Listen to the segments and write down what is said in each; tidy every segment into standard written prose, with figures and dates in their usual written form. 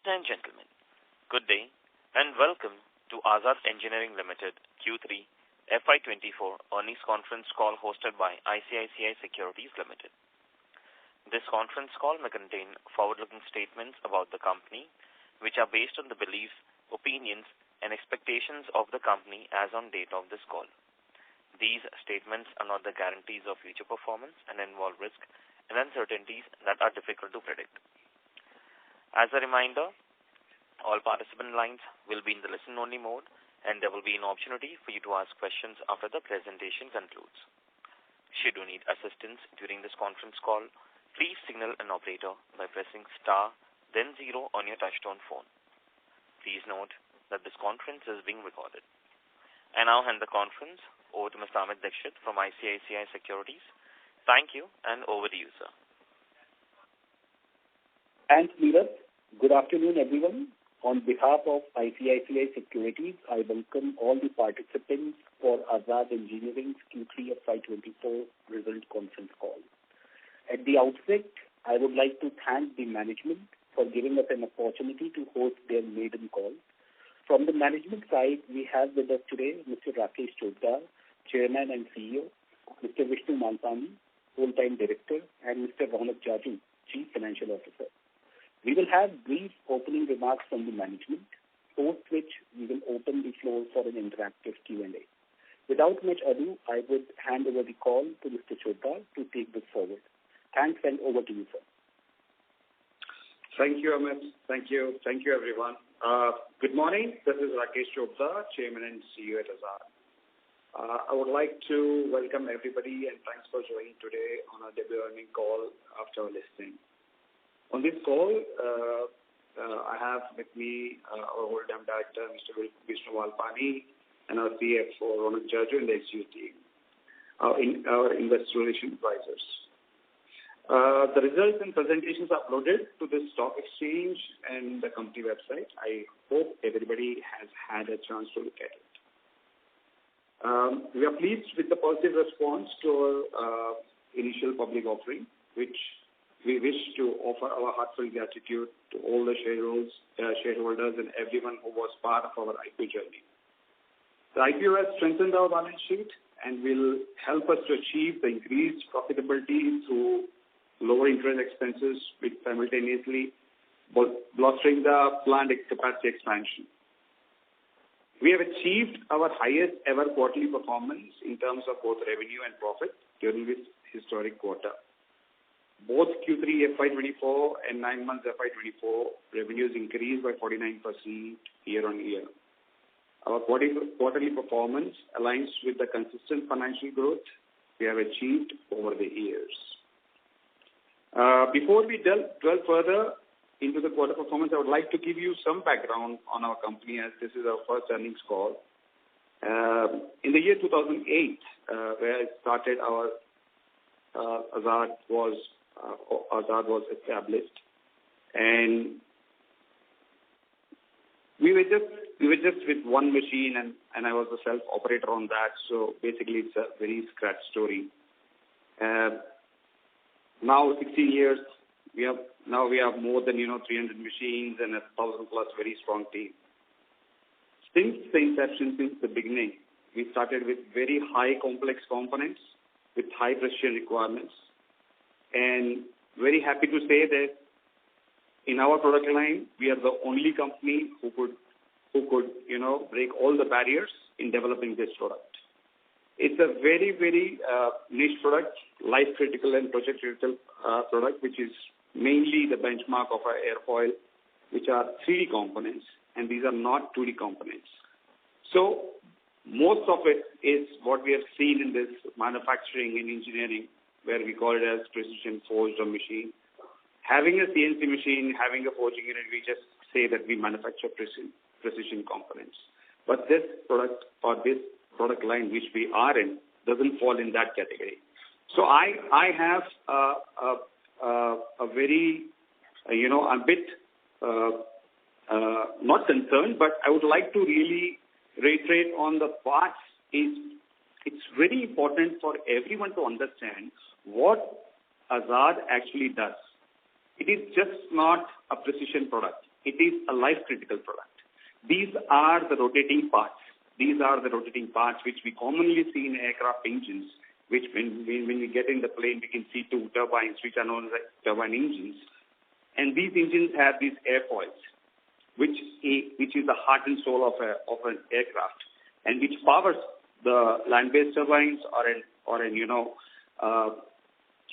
Ladies and gentlemen, good day and welcome to Azad Engineering Limited Q3 FY2024 earnings conference call hosted by ICICI Securities Limited. This conference call may contain forward-looking statements about the company, which are based on the beliefs, opinions, and expectations of the company as on date of this call. These statements are not the guarantees of future performance and involve risk and uncertainties that are difficult to predict. As a reminder, all participant lines will be in the listen-only mode, and there will be an opportunity for you to ask questions after the presentation concludes. Should you need assistance during this conference call, please signal an operator by pressing star, then 0 on your touchtone phone. Please note that this conference is being recorded. I now hand the conference over to Mr. Amit Dixit from ICICI Securities. Thank you, and over to you, sir. Thanks, Neeraj. Good afternoon, everyone. On behalf of ICICI Securities, I welcome all the participants for Azad Engineering's Q3 FY24 result conference call. At the outset, I would like to thank the management for giving us an opportunity to host their maiden call. From the management side, we have with us today Mr. Rakesh Chopra, Chairman and CEO, Mr. Vishnu Malpani, Full-Time Director, and Mr. Ronak Jaju, Chief Financial Officer. We will have brief opening remarks from the management, post which we will open the floor for an interactive Q&A. Without much ado, I would hand over the call to Mr. Chopra to take this forward. Thanks, and over to you, sir. Thank you, Amit. Thank you. Thank you, everyone. Good morning. This is Rakesh Chopra, Chairman and CEO at Azad. I would like to welcome everybody and thanks for joining today on our debut earnings call after our listing. On this call, I have with me our whole-time director, Mr. Vishnu Malpani, and our CFO, Ronak Jaju, and the SU team, our investor relations advisors. The results and presentations are uploaded to the stock exchange and the company website. I hope everybody has had a chance to look at it. We are pleased with the positive response to our initial public offering, which we wish to offer our heartfelt gratitude to all the shareholders and everyone who was part of our IPO journey. The IPO has strengthened our balance sheet and will help us to achieve the increased profitability through lower interest expenses with simultaneously bolstering the planned capacity expansion. We have achieved our highest ever quarterly performance in terms of both revenue and profit during this historic quarter. Both Q3 FY24 and 9 months FY24 revenues increased by 49% year-on-year. Our quarterly performance aligns with the consistent financial growth we have achieved over the years. Before we delve further into the quarter performance, I would like to give you some background on our company as this is our first earnings call. In the year 2008, where I started, Azad was established, and we were just with one machine, and I was a self-operator on that. So basically, it's a very scratch story. Now, 16 years, we have more than 300 machines and 1,000+ very strong team. Since the inception, since the beginning, we started with very high complex components with high precision requirements. And very happy to say that in our product line, we are the only company who could break all the barriers in developing this product. It's a very, very niche product, life-critical and project-critical product, which is mainly the benchmark of our airfoil, which are 3D components, and these are not 2D components. So most of it is what we have seen in this manufacturing and engineering, where we call it as precision forged or machine. Having a CNC machine, having a forging unit, we just say that we manufacture precision components. But this product or this product line which we are in doesn't fall in that category. So I have a very, a bit not concerned, but I would like to really reiterate on the parts. It's very important for everyone to understand what Azad actually does. It is just not a precision product. it is a life-critical product. These are the rotating parts. These are the rotating parts which we commonly see in aircraft engines, which when we get in the plane, we can see two turbines, which are known as turbine engines. And these engines have these airfoils, which is the heart and soul of an aircraft, and which powers the land-based turbines or an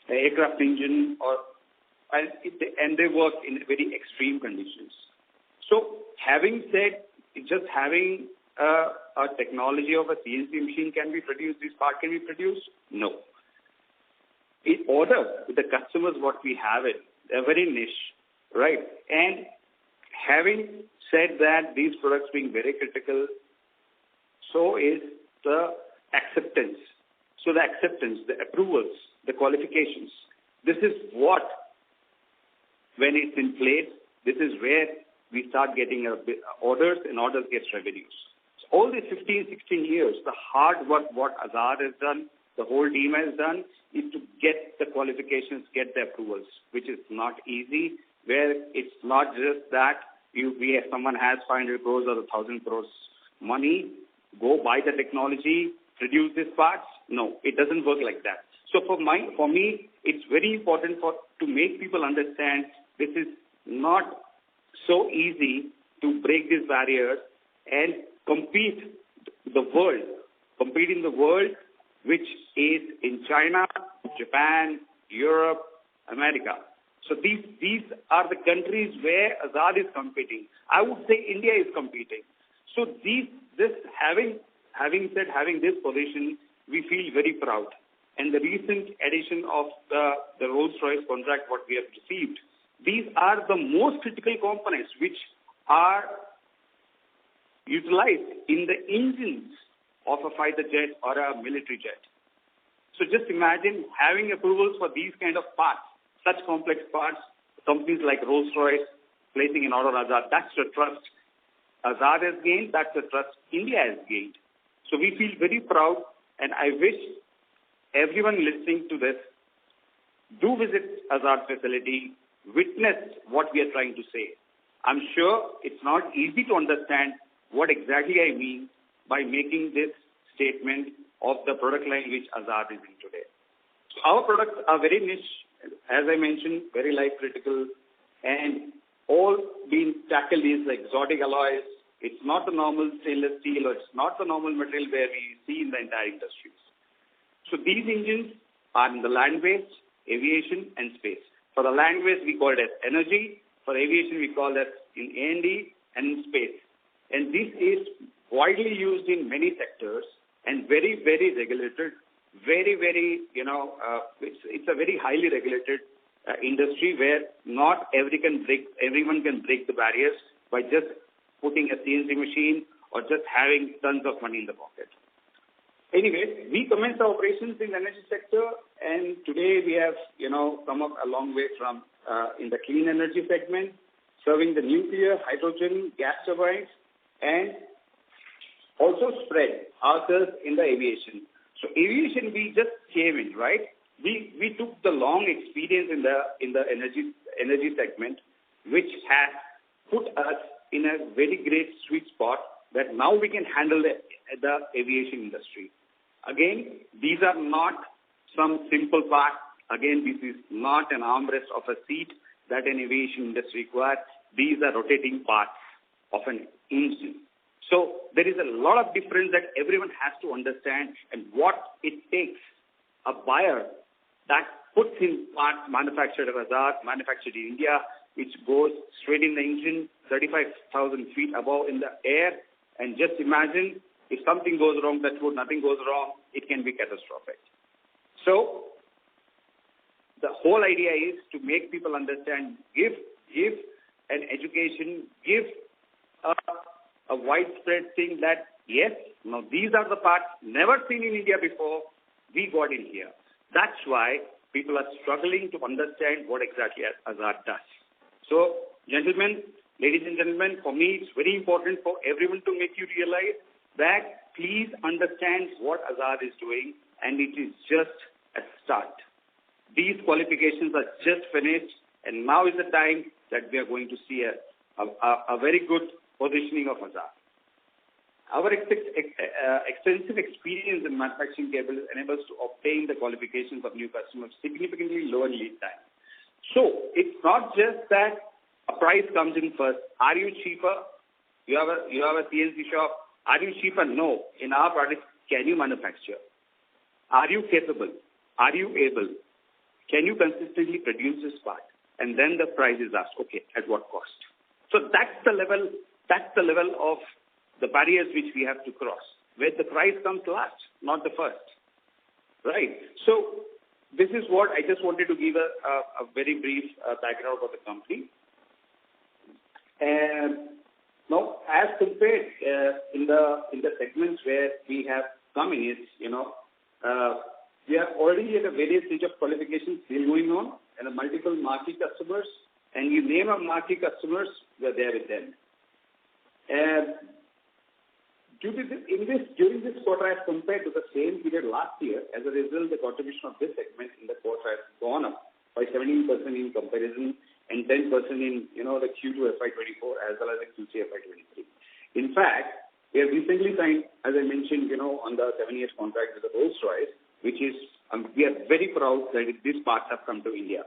aircraft engine, and they work in very extreme conditions. So, having said, just having a technology of a CNC machine can be produced, this part can be produced? No. In order with the customers, what we have it, they're very niche, right? And having said that, these products being very critical, so is the acceptance. So the acceptance, the approvals, the qualifications. This is what, when it's in place, this is where we start getting orders, and orders get revenues. So all these 15, 16 years, the hard work what Azad has done, the whole team has done, is to get the qualifications, get the approvals, which is not easy, where it's not just that someone has 500 crores or 1,000 crores money, go buy the technology, produce these parts. No, it doesn't work like that. So for me, it's very important to make people understand this is not so easy to break these barriers and compete in the world, which is in China, Japan, Europe, America. So these are the countries where Azad is competing. I would say India is competing. So having this position, we feel very proud. And the recent addition of the Rolls-Royce contract, what we have received, these are the most critical components which are utilized in the engines of a fighter jet or a military jet. So just imagine having approvals for these kind of parts, such complex parts, companies like Rolls-Royce placing an order on Azad. That's the trust Azad has gained. That's the trust India has gained. So we feel very proud, and I wish everyone listening to this do visit Azad facility, witness what we are trying to say. I'm sure it's not easy to understand what exactly I mean by making this statement of the product line which Azad is in today. So our products are very niche, as I mentioned, very life critical, and all being tackled is like exotic alloys. It's not the normal stainless steel, or it's not the normal material where we see in the entire industries. So these engines are in the land-based, aviation, and space. For the land-based, we call it as energy. For aviation, we call that in A&D and in space. And this is widely used in many sectors and very, very regulated. Very, very, it's a very highly regulated industry where not everyone can break the barriers by just putting a CNC machine or just having tons of money in the pocket. Anyway, we commenced our operations in the energy sector, and today we have, come up a long way from in the clean energy segment, serving the nuclear, hydrogen, gas turbines, and also spread ourselves in the aviation. So aviation, we just came in, right? We took the long experience in the energy segment, which has put us in a very great sweet spot that now we can handle the aviation industry. Again, these are not some simple parts. Again, this is not an armrest of a seat that an aviation industry requires. These are rotating parts of an engine. So there is a lot of difference that everyone has to understand, and what it takes a buyer that puts in parts manufactured at Azad, manufactured in India, which goes straight in the engine, 35,000 feet above in the air, and just imagine if something goes wrong, that's what nothing goes wrong, it can be catastrophic. So the whole idea is to make people understand, give an education, give a widespread thing that, yes, now these are the parts never seen in India before, we got in here. That's why people are struggling to understand what exactly Azad does. So, ladies and gentlemen, for me, it's very important for everyone to make you realize that please understand what Azad is doing, and it is just a start. These qualifications are just finished, and now is the time that we are going to see a a very good positioning of Azad. Our extensive experience in manufacturing cables enables to obtain the qualifications of new customers significantly lower lead time. So it's not just that a price comes in first. Are you cheaper? You have a CNC shop. Are you cheaper? No. In our products, can you manufacture? Are you capable? Are you able? Can you consistently produce this part? And then the price is asked, okay, at what cost? So that's the level of the barriers which we have to cross, where the price comes last, not the first. Right? So this is what I just wanted to give a very brief background of the company. And now, as compared in the segments where we have come in, is we are already at a various stage of qualification still going on, and a multiple marquee customers, and you name our marquee customers, we are there with them. And during this quarter, as compared to the same period last year, as a result, the contribution of this segment in the quarter has gone up by 17% in comparison and 10% in the Q2 FY24 as well as the Q3 FY23. In fact, we have recently signed, as I mentioned, on the 7-year contract with the Rolls-Royce, which is we are very proud that these parts have come to India.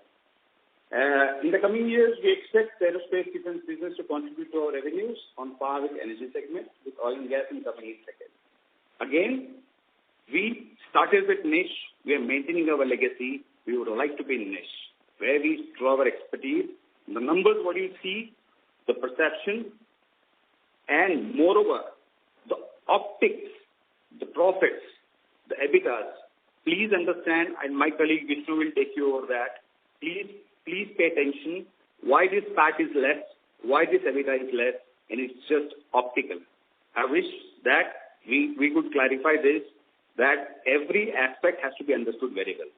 In the coming years, we expect the aerospace defense business to contribute to our revenues on par with energy segment, with oil and gas in coming second. Again, we started with niche. We are maintaining our legacy. We would like to be in niche, where we draw our expertise. The numbers, what you see, the perception, and moreover, the optics, the profits, the EBITDAs. Please understand, and my colleague Vishnu will take you over that. Please pay attention why this PAT is less, why this EBITDA is less, and it's just optical. I wish that we could clarify this, that every aspect has to be understood very well.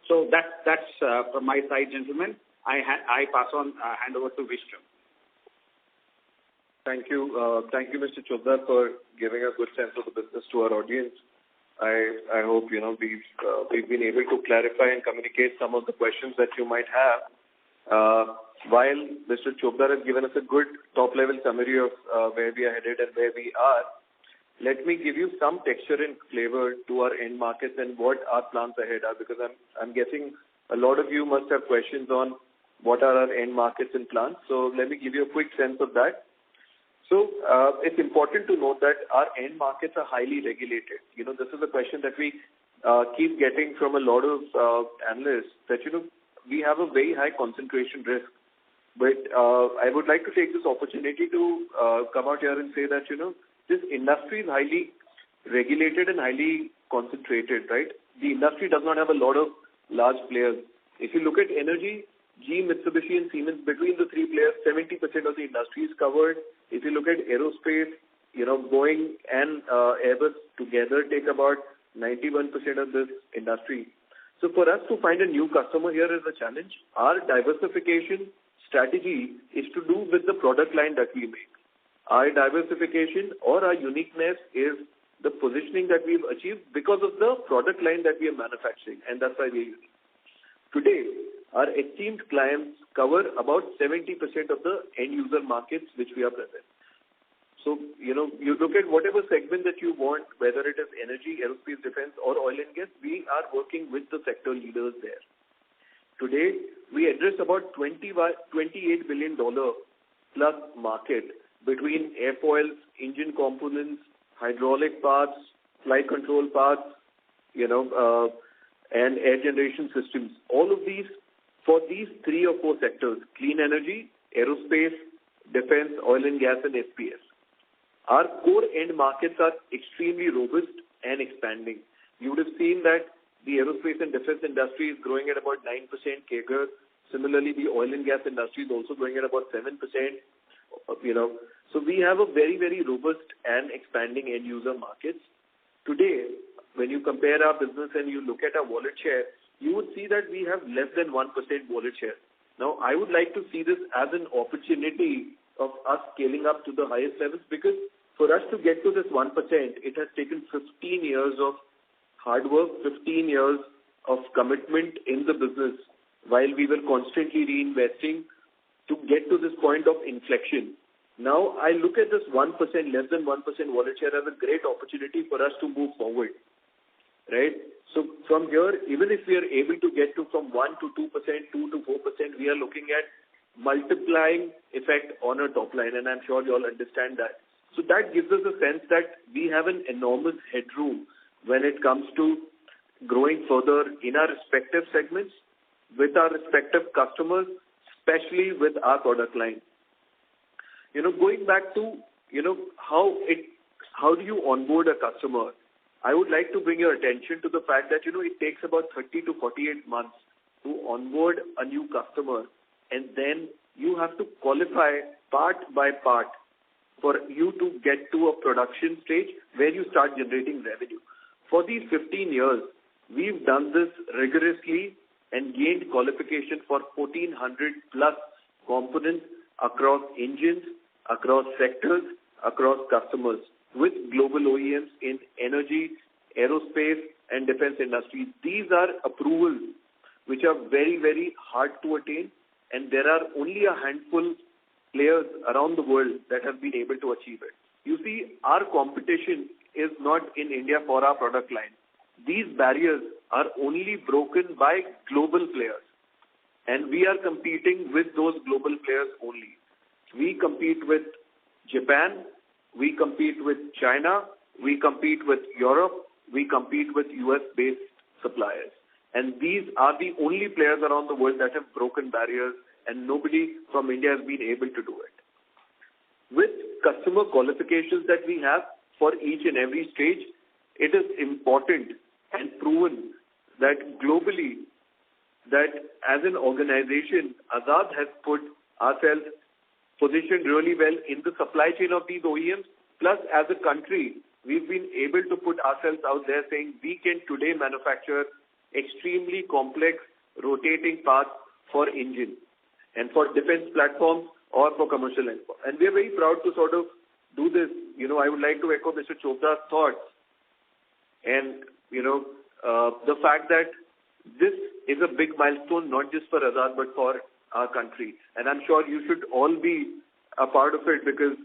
So that's from my side, gentlemen. I pass on, hand over to Vishnu. Thank you, Mr. Chopra, for giving a good sense of the business to our audience. I hope we've been able to clarify and communicate some of the questions that you might have. While Mr. Chopra has given us a good top-level summary of where we are headed and where we are, let me give you some texture and flavor to our end markets and what our plans ahead are, because I'm guessing a lot of you must have questions on what are our end markets and plans. So let me give you a quick sense of that. So it's important to note that our end markets are highly regulated. This is a question that we keep getting from a lot of analysts, that, we have a very high concentration risk. But I would like to take this opportunity to come out here and say that, this industry is highly regulated and highly concentrated, right? The industry does not have a lot of large players. If you look at energy, GE, Mitsubishi and Siemens, between the three players, 70% of the industry is covered. If you look at aerospace, Boeing and Airbus together take about 91% of this industry. So for us to find a new customer here is a challenge. Our diversification strategy is to do with the product line that we make. Our diversification or our uniqueness is the positioning that we've achieved because of the product line that we are manufacturing, and that's why we're unique. Today, our esteemed clients cover about 70% of the end-user markets which we are present. So, you look at whatever segment that you want, whether it is energy, aerospace, defense, or oil and gas, we are working with the sector leaders there. Today, we address about $28 billion plus market between airfoils, engine components, hydraulic parts, flight control parts, and air generation systems. All of these, for these 3 or 4 sectors, clean energy, aerospace, defense, oil and gas, and SPS. Our core end markets are extremely robust and expanding. You would have seen that the aerospace and defense industry is growing at about 9% CAGR. Similarly, the oil and gas industry is also growing at about 7%. So we have a very, very robust and expanding end user markets. Today, when you compare our business and you look at our wallet share, you would see that we have less than 1% wallet share. Now, I would like to see this as an opportunity of us scaling up to the highest levels, because for us to get to this 1%, it has taken 15 years of hard work, 15 years of commitment in the business, while we were constantly reinvesting to get to this point of inflection. Now, I look at this 1%, less than 1% wallet share as a great opportunity for us to move forward, right? So from here, even if we are able to get to from 1 to 2%, 2 to 4%, we are looking at multiplying effect on our top line, and I'm sure you all understand that. So that gives us a sense that we have an enormous headroom when it comes to growing further in our respective segments, with our respective customers, especially with our product line. Going back to, how do you onboard a customer? I would like to bring your attention to the fact that, it takes about 30 to 48 months to onboard a new customer, and then you have to qualify part by part for you to get to a production stage where you start generating revenue. For these 15 years, we've done this rigorously and gained qualification for 1,400 plus components across engines, across sectors, across customers, with global OEMs in energy, aerospace, and defense industries. These are approvals which are very, very hard to attain, and there are only a handful players around the world that have been able to achieve it. You see, our competition is not in India for our product line. These barriers are only broken by global players, and we are competing with those global players only. We compete with Japan, we compete with China, we compete with Europe, we compete with US-based suppliers. And these are the only players around the world that have broken barriers, and nobody from India has been able to do it. With customer qualifications that we have for each and every stage, it is important and proven that globally, that as an organization, Azad has put ourselves positioned really well in the supply chain of these OEMs. Plus, as a country, we've been able to put ourselves out there saying we can today manufacture extremely complex rotating parts for engine and for defense platforms or for commercial end. And we're very proud to sort of do this. I would like to echo Mr. Chopra's thoughts. And, the fact that this is a big milestone, not just for Azad, but for our country. And I'm sure you should all be a part of it because,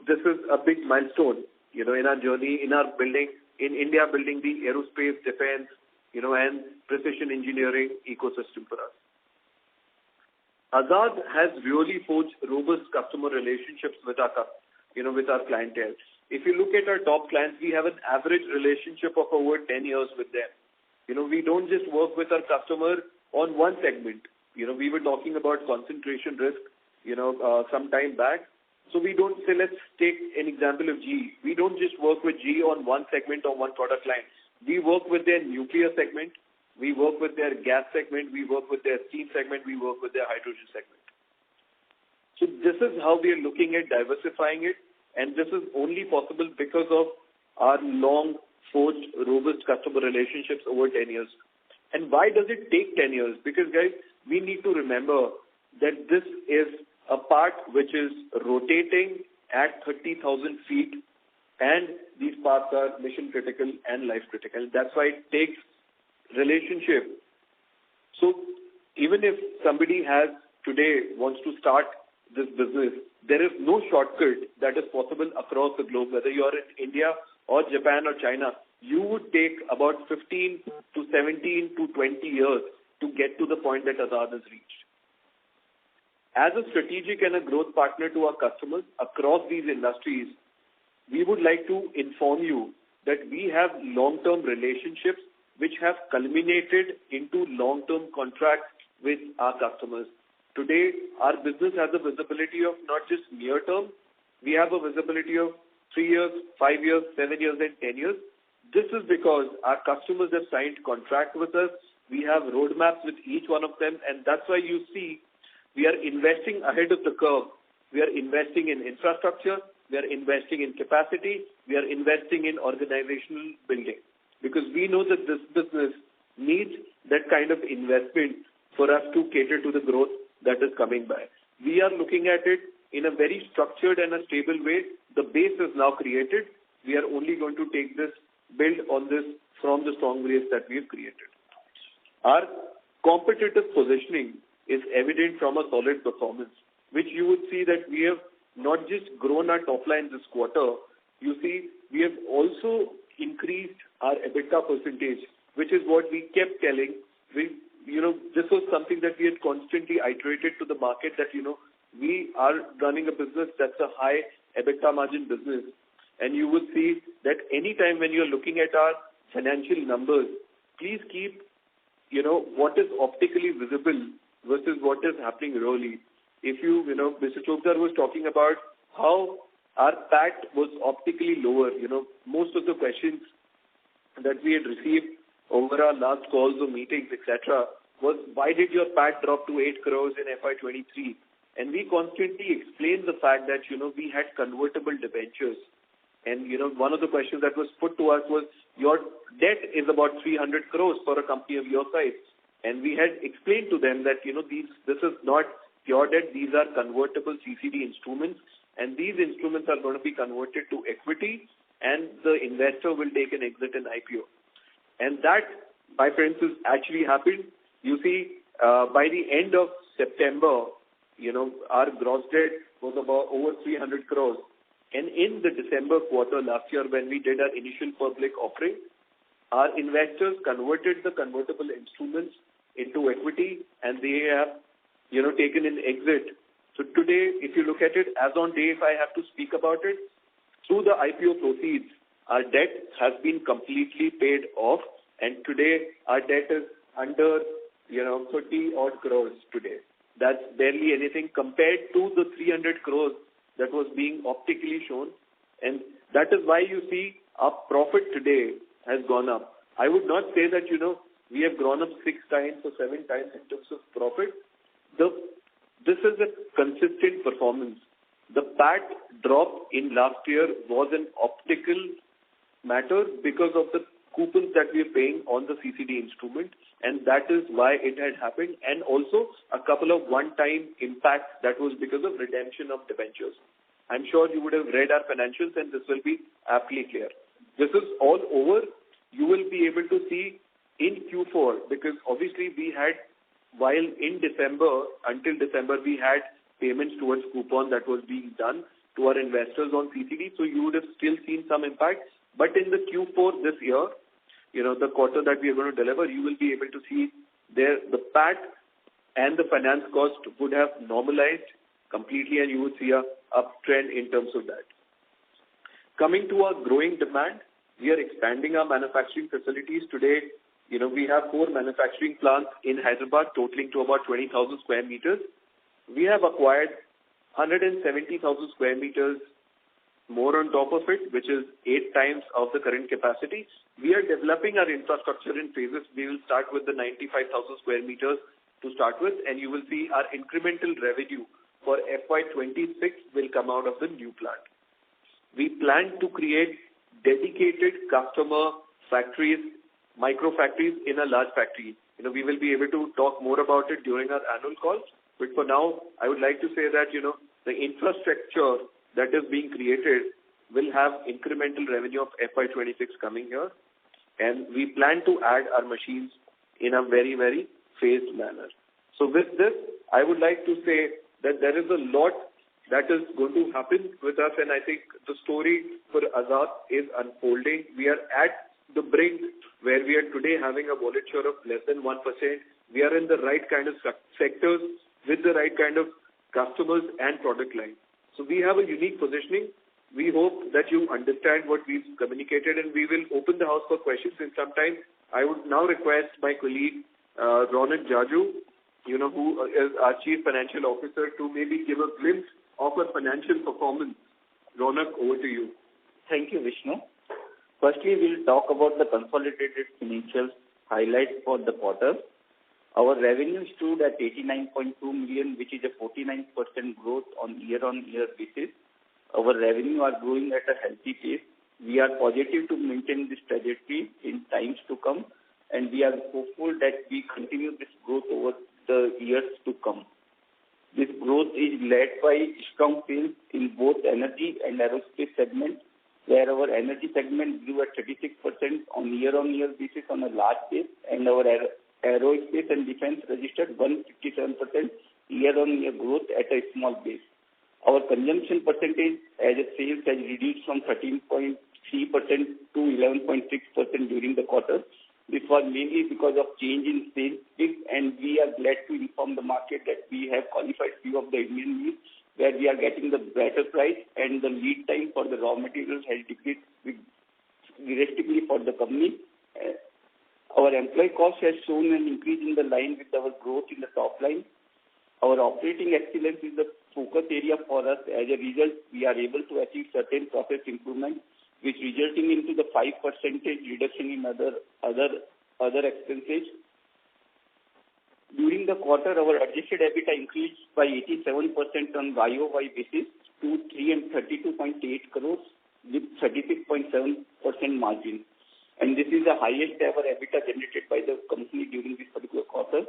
this is a big milestone, in our journey, in our building, in India building the aerospace, defense, and precision engineering ecosystem for us. Azad has really forged robust customer relationships with our clientele. If you look at our top clients, we have an average relationship of over 10 years with them. We don't just work with our customer on one segment. We were talking about concentration risk, some time back. So we don't say, let's take an example of GE. We don't just work with GE on one segment or one product line. We work with their nuclear segment. We work with their gas segment. We work with their steam segment. We work with their hydrogen segment. So this is how we are looking at diversifying it. And this is only possible because of our long forged, robust customer relationships over 10 years. And why does it take 10 years? Because, guys, we need to remember that this is a part which is rotating at 30,000 feet, and these parts are mission critical and life critical. That's why it takes relationship. So even if somebody wants to start this business, there is no shortcut that is possible across the globe. Whether you are in India or Japan or China, you would take about 15 to 17 to 20 years to get to the point that Azad has reached. As a strategic and a growth partner to our customers across these industries, we would like to inform you that we have long-term relationships which have culminated into long-term contracts with our customers. Today, our business has a visibility of not just near term, we have a visibility of 3 years, 5 years, 7 years, and 10 years. This is because our customers have signed contract with us. We have roadmaps with each one of them, and that's why you see we are investing ahead of the curve. We are investing in infrastructure. We are investing in capacity. We are investing in organizational building because we know that this business needs that kind of investment for us to cater to the growth that is coming by. We are looking at it in a very structured and a stable way. The base is now created. We are only going to build on this from the strong base that we have created. Our competitive positioning is evident from a solid performance, which you would see that we have not just grown our top line this quarter. You see, we have also increased our EBITDA percentage, which is what we kept telling. This was something that we had constantly iterated to the market that, we are running a business that's a high EBITDA margin business. And you would see that any time when you're looking at our financial numbers, please keep, what is optically visible versus what is happening really. If Mr. Chopdar was talking about how our PAT was optically lower. Most of the questions that we had received over our last calls or meetings, etc., was why did your PAT drop to 8 crores in FY23? And we constantly explained the fact that, we had convertible debentures. And, one of the questions that was put to us was, your debt is about 300 crores for a company of your size. And we had explained to them that, this is not pure debt. These are convertible CCD instruments. And these instruments are going to be converted to equity, and the investor will take an exit in IPO. And that, my friends, has actually happened. You see, by the end of September, our gross debt was about over 300 crores. And in the December quarter last year, when we did our initial public offering, our investors converted the convertible instruments into equity, and they have, taken an exit. So today, if you look at it, as on day, if I have to speak about it, through the IPO proceeds, our debt has been completely paid off, and today our debt is under, 30 odd crores today. That's barely anything compared to the 300 crores that was being optically shown, and that is why you see our profit today has gone up. I would not say that, we have grown up 6 times or 7 times in terms of profit. This is a consistent performance. The PAT drop in last year was an optical matter because of the coupons that we are paying on the CCD instrument, and that is why it had happened, and also a couple of one-time impacts that was because of redemption of debentures. I'm sure you would have read our financials, and this will be aptly clear. This is all over. You will be able to see in Q4, because obviously we had, while in December, until December, we had payments towards coupon that was being done to our investors on CCD, so you would have still seen some impact. But in the Q4 this year, the quarter that we are going to deliver, you will be able to see there the PAT and the finance cost would have normalized completely, and you would see a uptrend in terms of that. Coming to our growing demand, we are expanding our manufacturing facilities. Today, we have 4 manufacturing plants in Hyderabad totaling to about 20,000 square meters. We have acquired 170,000 square meters more on top of it, which is 8 times of the current capacity. We are developing our infrastructure in phases. We will start with the 95,000 square meters to start with, and you will see our incremental revenue for FY26 will come out of the new plant. We plan to create dedicated customer factories, micro factories in a large factory. We will be able to talk more about it during our annual call. But for now, I would like to say that, the infrastructure that is being created will have incremental revenue of FY26 coming here. And we plan to add our machines in a very, very phased manner. So with this, I would like to say that there is a lot that is going to happen with us. And I think the story for Azad is unfolding. We are at the brink where we are today having a wallet share of less than 1%. We are in the right kind of sectors with the right kind of customers and product line. So we have a unique positioning. We hope that you understand what we've communicated, and we will open the house for questions in some time. I would now request my colleague, Ronak Jaju, who is our Chief Financial Officer, to maybe give a glimpse of our financial performance. Ronak, over to you. Thank you, Vishnu. Firstly, we'll talk about the consolidated financial highlights for the quarter. Our revenue stood at 89.2 million, which is a 49% growth on year-on-year basis. Our revenue are growing at a healthy pace. We are positive to maintain this trajectory in times to come, and we are hopeful that we continue this growth over the years to come. This growth is led by strong sales in both energy and aerospace segment, where our energy segment grew at 36% on year-on-year basis on a large base, and our aerospace and defense registered 157% year-on-year growth at a small base. Our consumption percentage as a sales has reduced from 13.3% to 11.6% during the quarter. This was mainly because of change in sales mix, and we are glad to inform the market that we have qualified few of the Indian mills where we are getting the better price, and the lead time for the raw materials has decreased drastically for the company. Our employee cost has shown an increase in the line with our growth in the top line. Our operating excellence is the focus area for us. As a result, we are able to achieve certain process improvements, which resulting into the 5% reduction in other expenses. During the quarter, our adjusted EBITDA increased by 87% on YOY basis to 332.8 crores with 36.7% margin. And this is the highest ever EBITDA generated by the company during this particular quarter.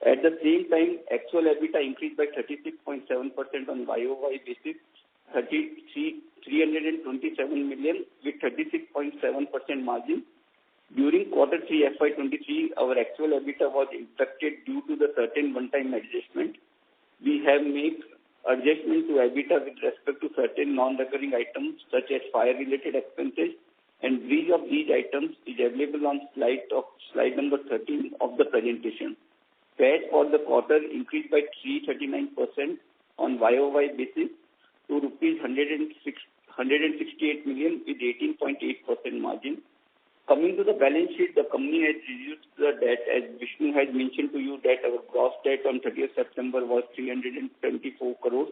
At the same time, actual EBITDA increased by 36.7% on YOY basis, 327 million with 36.7% margin. During quarter 3 FY23, our actual EBITDA was impacted due to the certain one-time adjustment. We have made adjustment to EBITDA with respect to certain non-recurring items such as fire-related expenses, and bridge of these items is available on slide number 13 of the presentation. PAT for the quarter increased by 339% on YOY basis to rupees 168 million with 18.8% margin. Coming to the balance sheet, the company has reduced the debt, as Vishnu has mentioned to you that our gross debt on 30th September was 324 crores.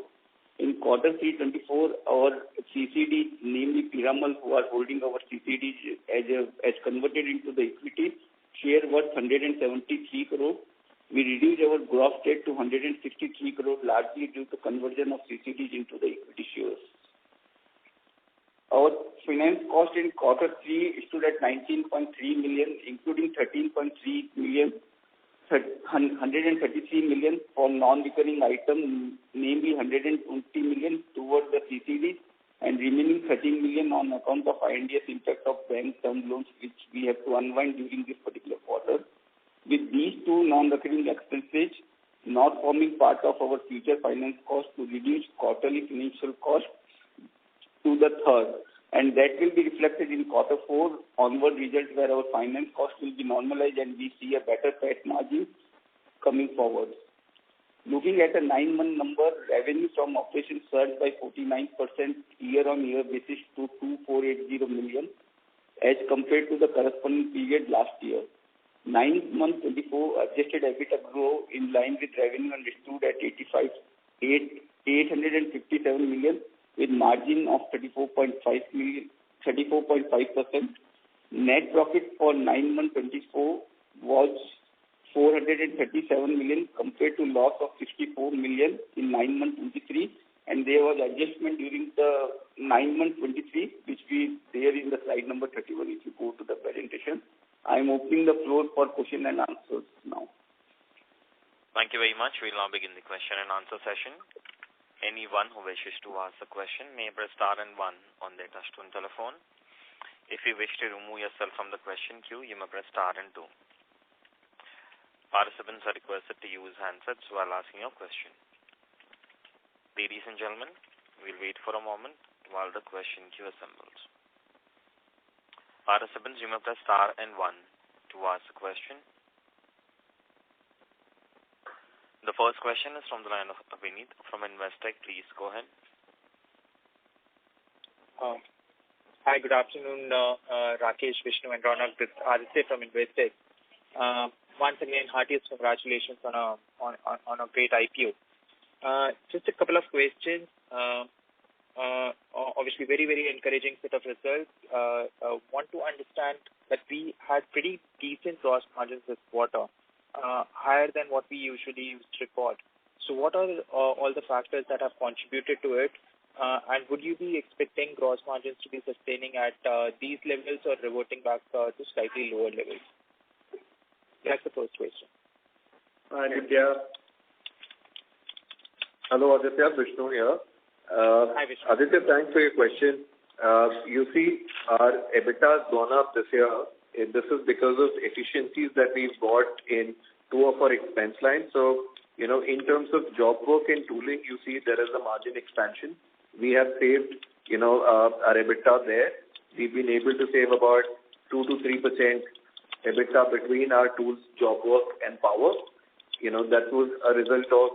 In quarter 324, our CCD, namely Piramal, who are holding our CCD as converted into the equity, share worth 173 crores. We reduced our gross debt to 163 crores, largely due to conversion of CCDs into the equity shares. Our finance cost in quarter 3 stood at 19.3 million, including 13.3 million, 133 million for non-recurring items, namely 120 million towards the CCDs, and remaining 13 million on account of INDS impact of bank term loans, which we have to unwind during this particular quarter. With these two non-recurring expenses not forming part of our future finance cost, to reduce quarterly financial cost to the third, and that will be reflected in quarter 4 onward results, where our finance cost will be normalized and we see a better PAT margin coming forward. Looking at the 9-month number, revenue from operations surged by 49% year-on-year basis to 2,480 million as compared to the corresponding period last year. 9-month 24 adjusted EBITDA grew in line with revenue and stood at 857 million with margin of 34.5%. Net profit for 9-month 24 was 437 million compared to loss of 64 million in 9-month 23, and there was adjustment during the 9-month 23, which we there in the slide number 31 if you go to the presentation. I am opening the floor for question and answers now. Thank you very much. We'll now begin the question and answer session. Anyone who wishes to ask a question may press star and 1 on their touchtone telephone. If you wish to remove yourself from the question queue, you may press star and 2. Participants are requested to use handsets while asking your question. Ladies and gentlemen, we'll wait for a moment while the question queue assembles. Participants, you may press star and 1 to ask a question. The first question is from the line of Vineet from Investec. Please go ahead. Hi, good afternoon, Rakesh, Vishnu, and Ronak. This is Aditya from Investec. Once again, heartiest congratulations on a great IPO. Just a couple of questions. Obviously, very, very encouraging set of results. Want to understand that we had pretty decent gross margins this quarter, higher than what we usually used to record. So what are all the factors that have contributed to it? And would you be expecting gross margins to be sustaining at these levels or reverting back to slightly lower levels? That's the first question. Hi, Aditya. Hello, Aditya. Vishnu here. Hi, Vishnu. Aditya, thanks for your question. You see, our EBITDA has gone up this year this is because of efficiencies that we've got in two of our expense lines. So, in terms of job work and tooling, you see there is a margin expansion. We have saved, our EBITDA there. We've been able to save about 2 to 3% EBITDA between our tools, job work and power. That was a result of,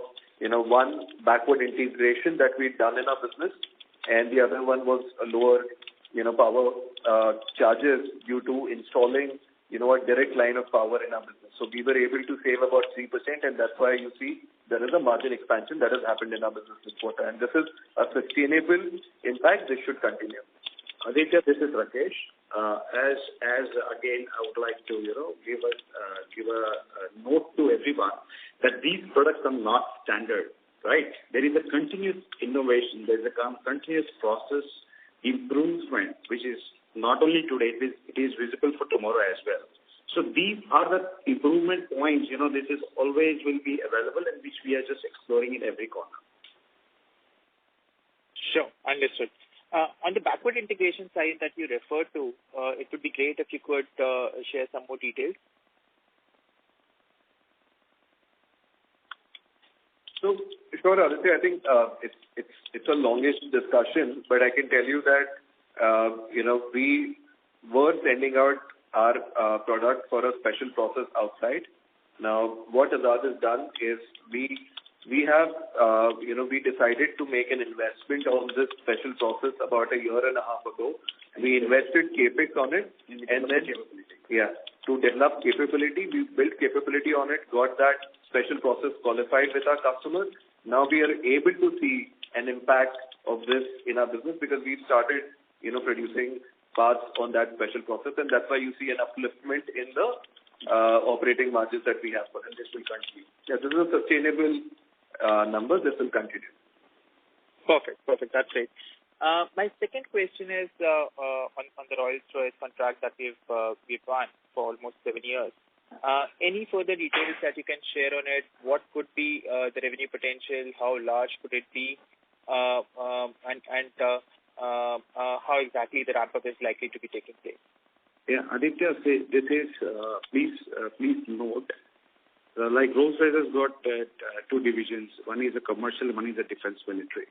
one, backward integration that we've done in our business, and the other one was a lower, power charges due to installing, a direct line of power in our business. So we were able to save about 3%, and that's why you see there is a margin expansion that has happened in our business this quarter. And this is a sustainable impact. This should continue. Aditya, this is Rakesh. As again, I would like to, give a note to everyone that these products are not standard, right? There is a continuous innovation. There is a continuous process improvement, which is not only today, it is visible for tomorrow as well. So these are the improvement points, this is always will be available and which we are just exploring in every corner. Sure, understood. On the backward integration side that you referred to, it would be great if you could share some more details. So, sure, Aditya, I think it's a longish discussion, but I can tell you that we were sending out our product for a special process outside. Now, what Azad has done is we have we decided to make an investment on this special process about a year and a half ago. We invested capex on it, and then to develop capability, we built capability on it, got that special process qualified with our customers. Now we are able to see an impact of this in our business because we've started, producing parts on that special process, and that's why you see an upliftment in the operating margins that we have, and this will continue. Yeah, this is a sustainable number. This will continue. Perfect. That's great. My second question is on the Rolls-Royce contract that we've won for almost 7 years. Any further details that you can share on it? What could be the revenue potential? How large could it be? And how exactly the ramp-up is likely to be taking place? Yeah, Aditya, this is, please note, like Rolls-Royce has got two divisions. One is a commercial, one is a defense military.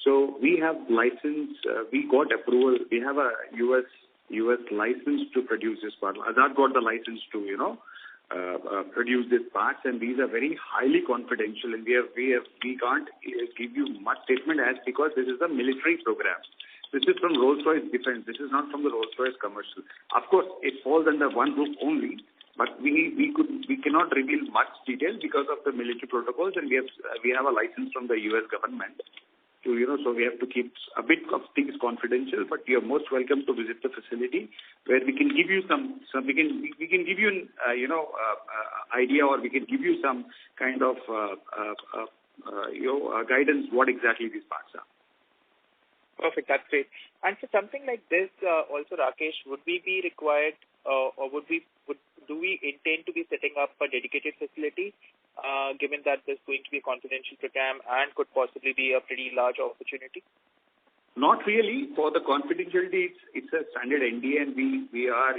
So we have license, we got approval. We have a US license to produce this part. Azad got the license to, produce these parts, and these are very highly confidential, and we can't give you much statement as because this is a military program. This is from Rolls-Royce Defense. This is not from the Rolls-Royce Commercial. Of course, it falls under one group only, but we cannot reveal much detail because of the military protocols, and we have a license from the US government to, so we have to keep a bit of things confidential, but you are most welcome to visit the facility where we can give you we can give you an, idea, or we can give you some kind of, guidance what exactly these parts are. Perfect. That's great. And for something like this, also, Rakesh, would we be required, or do we intend to be setting up a dedicated facility, given that there's going to be a confidential program and could possibly be a pretty large opportunity? Not really. For the confidentiality, it's a standard NDA, and we are,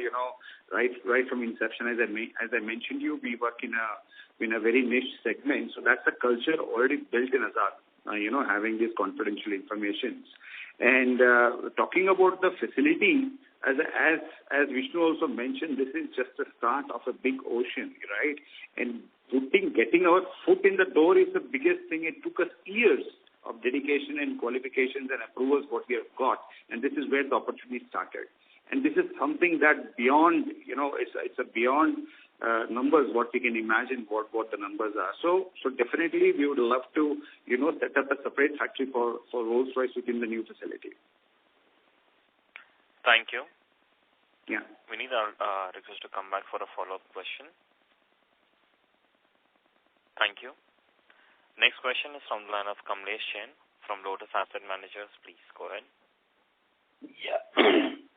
right from inception, as I mentioned you, we work in a very niche segment. So that's a culture already built in Azad, having these confidential informations. And talking about the facility, as Vishnu also mentioned, this is just the start of a big ocean, right? And getting our foot in the door is the biggest thing. It took us years of dedication and qualifications and approvals what we have got, and this is where the opportunity started. And this is something that beyond, it's a beyond numbers what we can imagine what the numbers are. So definitely we would love to, set up a separate factory for Rolls-Royce within the new facility. Thank you. Yeah. We need our request to come back for a follow-up question. Thank you. Next question is from the line of Kamlesh Jain from Lotus Asset Managers. Please go ahead. Yeah.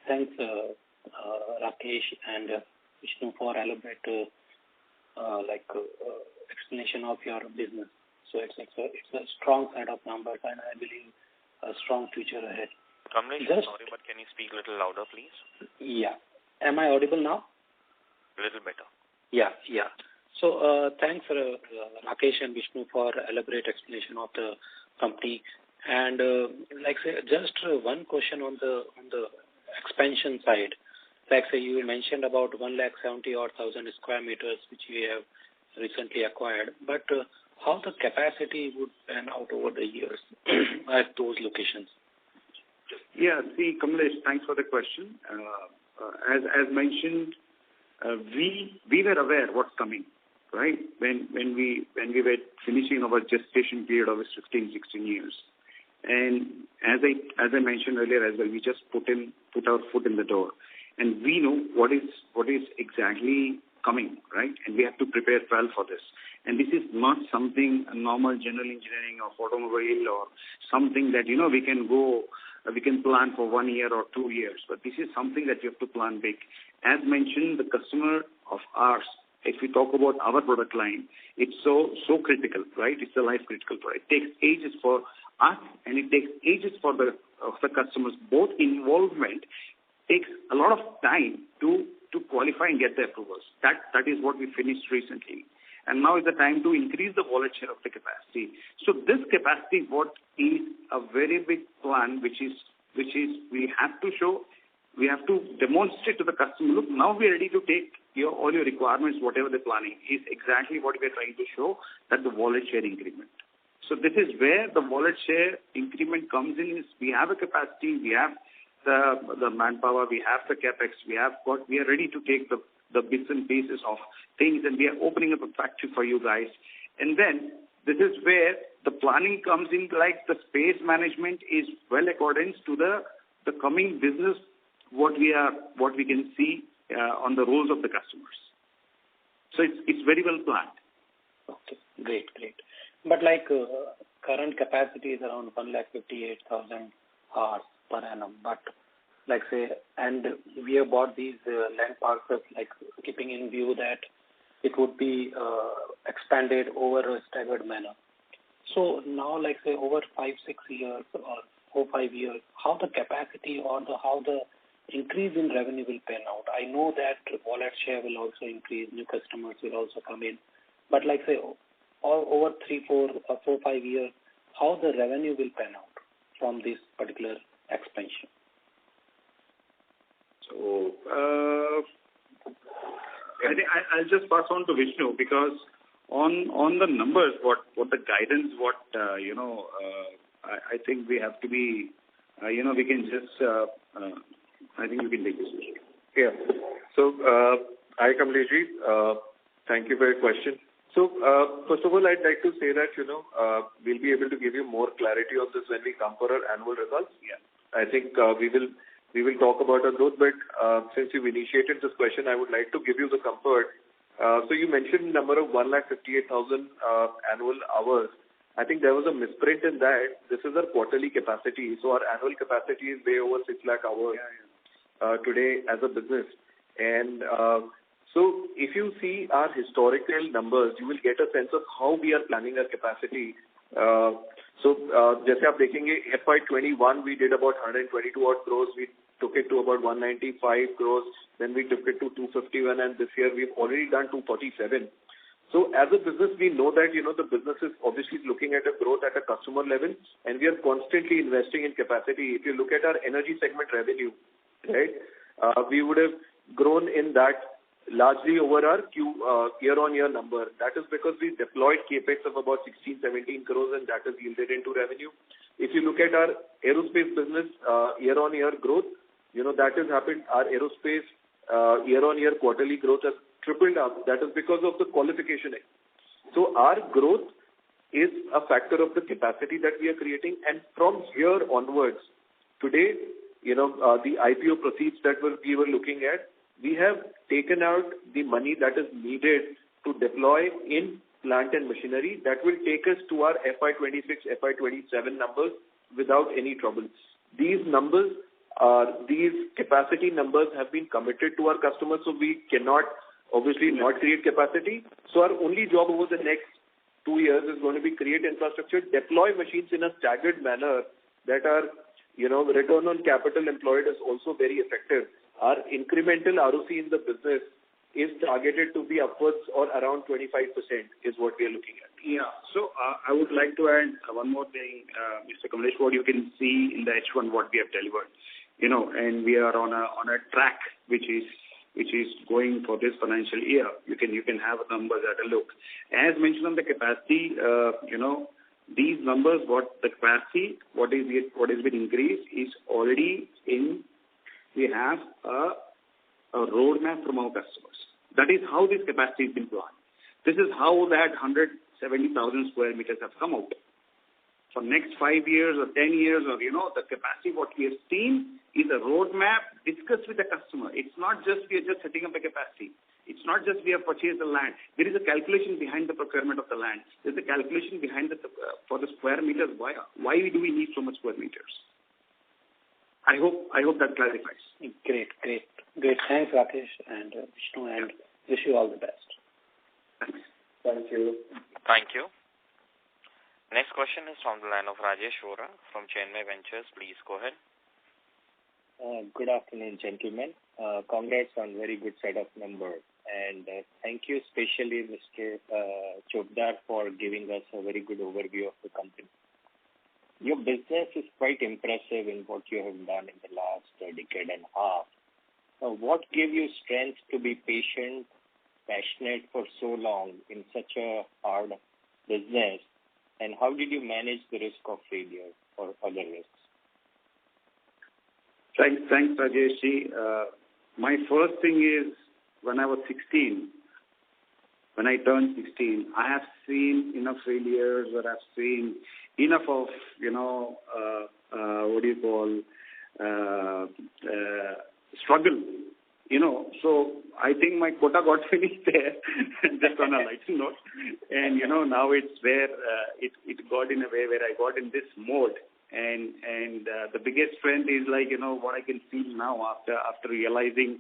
Thanks, Rakesh and Vishnu, for elaborate explanation of your business. So it's a strong set of numbers, and I believe a strong future ahead. Kamlesh, sorry, but can you speak a little louder, please? Yeah. Am I audible now? a little better. Yeah. So thanks, Rakesh and Vishnu, for elaborate explanation of the company. And just one question on the expansion side. Like say you mentioned about 170,000 square meters which we have recently acquired, but how the capacity would pan out over the years at those locations? Yeah, see, Kamlesh, thanks for the question. As mentioned, we were aware what's coming, right? When we were finishing our gestation period of 15, 16 years. And as I mentioned earlier as well, we just put our foot in the door, and we know what is exactly coming, right? And we have to prepare well for this. And this is not something normal general engineering or automobile or something that we can plan for 1 year or 2 years. But this is something that you have to plan big. As mentioned, the customer of ours, if we talk about our product line, it's so critical, right? It's a life critical product. It takes ages for us, and it takes ages for the customers. Both involvement takes a lot of time to qualify and get the approvals. That is what we finished recently. And now is the time to increase the wallet share of the capacity. So this capacity, what is a very big plan, which is we have to demonstrate to the customer, look, now we are ready to take all your requirements, whatever the planning is exactly what we are trying to show, that the wallet share increment. So this is where the wallet share increment comes in. Is we have a capacity, we have the manpower, we have the capex, we are ready to take the bits and pieces of things, and we are opening up a factory for you guys. And then this is where the planning comes in, like the space management is well accordance to the coming business, what we can see on the roles of the customers. So it's very well planned. Okay, great. But current capacity is around 158,000 hours per annum. But and we have bought these land parcels, keeping in view that it would be expanded over a staggered manner. So now, over 5-6 years or 4-5 years, how the capacity or how the increase in revenue will pan out? I know that wallet share will also increase, new customers will also come in. But over 3, 4, or 5 years, how the revenue will pan out from this particular expansion? So I think I'll just pass on to Vishnu, because on the numbers, what the guidance, I think we have to be, we can just, I think we can take this. Yeah. So, hi Kamlesh, thank you for your question. So, first of all, I'd like to say that, we'll be able to give you more clarity on this when we come for our annual results. Yeah. I think we will talk about our growth, but since you've initiated this question, I would like to give you the comfort. So you mentioned number of 158,000 annual hours. I think there was a misprint in that. This is our quarterly capacity. So our annual capacity is way over 6 lakh hours today as a business. And so if you see our historical numbers, you will get a sense of how we are planning our capacity. Just आप देखेंगे FY21 we did about 122 odd crores. We took it to about 195 crores. Then we took it to 251, and this year we've already done 247. So as a business, we know that, the business is obviously looking at a growth at a customer level, and we are constantly investing in capacity. If you look at our energy segment revenue, right, we would have grown in that largely over our year-on-year number. That is because we deployed capex of about 16-17 crores, and that has yielded into revenue. If you look at our aerospace business year-on-year growth, that has happened. Our aerospace year-on-year quarterly growth has tripled up. That is because of the qualification. So our growth is a factor of the capacity that we are creating, and from here onwards, today, the IPO proceeds that we were looking at, we have taken out the money that is needed to deploy in plant and machinery that will take us to our FY26, FY27 numbers without any trouble. These numbers, these capacity numbers have been committed to our customers, so we cannot obviously not create capacity. So our only job over the next 2 years is going to be create infrastructure, deploy machines in a staggered manner that are, return on capital employed is also very effective. Our incremental ROC in the business is targeted to be upwards or around 25% is what we are looking at. Yeah. So I would like to add one more thing, Mr. Kamlesh, what you can see in the H1 what we have delivered, and we are on a track which is going for this financial year. You can have numbers at a look. As mentioned on the capacity, these numbers, what has been increased is already in. We have a roadmap from our customers. That is how this capacity has been planned. This is how that 170,000 square meters have come out. For next 5 years or 10 years or, the capacity what we have seen is a roadmap discussed with the customer. It's not just we are just setting up a capacity. It's not just we have purchased the land. There is a calculation behind the procurement of the land. There's a calculation behind for the square meters. Why do we need so much square meters? I hope that clarifies. Great. Thanks, Rakesh and Vishnu, and wish you all the best. Thanks. Thank you. Thank you. Next question is from the line of Rajesh Vora from Chennai Ventures. Please go ahead. Good afternoon, gentlemen. Congrats on very good set of numbers. And thank you especially, Mr. Chopdar, for giving us a very good overview of the company. Your business is quite impressive in what you have done in the last decade and a half. What gave you strength to be patient, passionate for so long in such a hard business? And how did you manage the risk of failure or other risks? Thanks, Rajesh. My first thing is when I was 16, when I turned 16, I have seen enough failures, or I've seen enough of, struggle, So I think my quota got finished there, just on a lighter note. And, now it's where it got in a way where I got in this mode. And the biggest strength is what I can feel now after realizing,